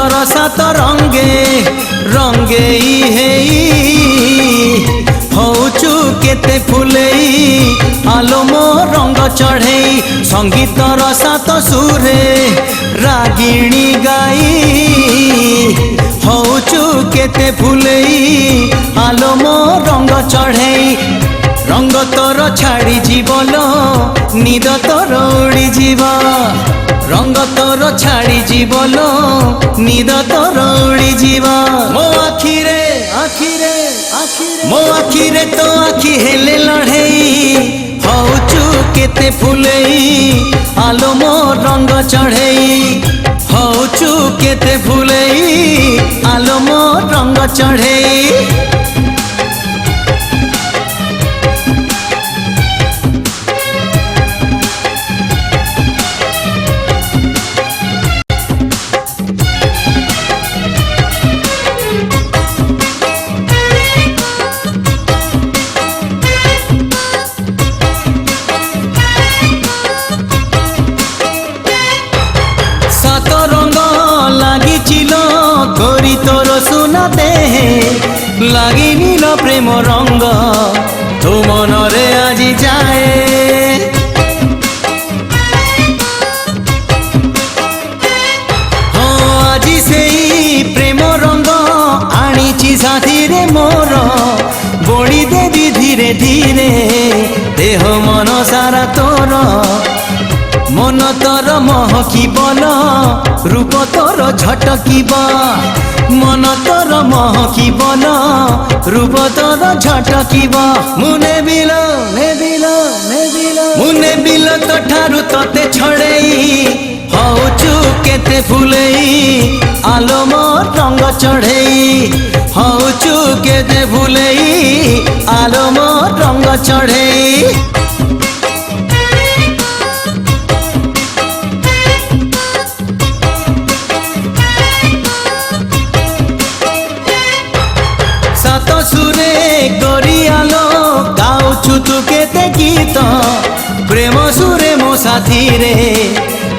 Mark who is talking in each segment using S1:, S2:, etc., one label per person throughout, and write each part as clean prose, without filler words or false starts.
S1: संगीतर सात रंगे रंगे हौचु केते फुलेई आलो मो रंग चढ़ई संगीतर सात सुरे रागिणी गाई हौचु केते फुलेई आलो मो रंग चढ़ई रंग तोर छाड़ी जीवलो निद तोर उड़ी जीव रंग तोर छाड़ी जीवलो निद तोर उड़ी जीव मो आखिरे आखिरे मो आखिरे तो आखि हेले लड़ेई हौचु केते फुलेई आलो मो रंग चढ़ई हौचु केते फुलेई आलो मो रंग चढ़ई करी तोर सुना देहे लगी नील प्रेम रंग तो मनरे आज जाए हाँ आज से प्रेम रंग आनी साथी रे मोर बोड़ी देवी धीरे धीरे देह मन सारा तोर मन तोर महकिबल रूप तोर झटकिब मन तोर महकिबल रूप तोर झटकिब मुने बिल मुने बिल तोठारु तते छड़ेई हौचु केते फुलेई आलो मो रंग चढ़ेई हौचु केते फुलेई आलो मो रंग चढ़ेई सुरे गरियालो गाउछु तू केते गीत प्रेम सुरे मो साथी रे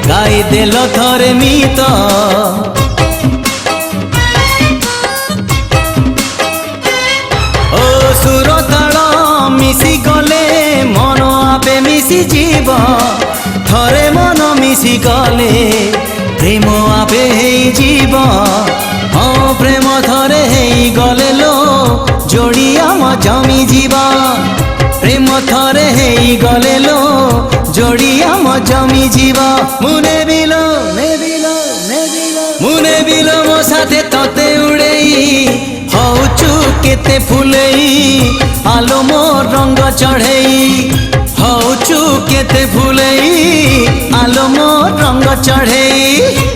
S1: गाई देल थरे मीत ओ सुर ताल मिसी गले मन आपे मिसी जीव थरे मन मिसी गले प्रेम आपे हेई जीव हाँ प्रेम थरे हेई गले लो जोड़ी आम जमी जीवा प्रेम थरे हेई गले लो जोड़ी आम जमी जीवा मुने बिलो मुने बिलो मो साथे तते उड़ेई हौचु केते फुलेई आलो मो रंग चढ़ेई हौचु केते फुलेई आलो मो रंग चढ़ेई।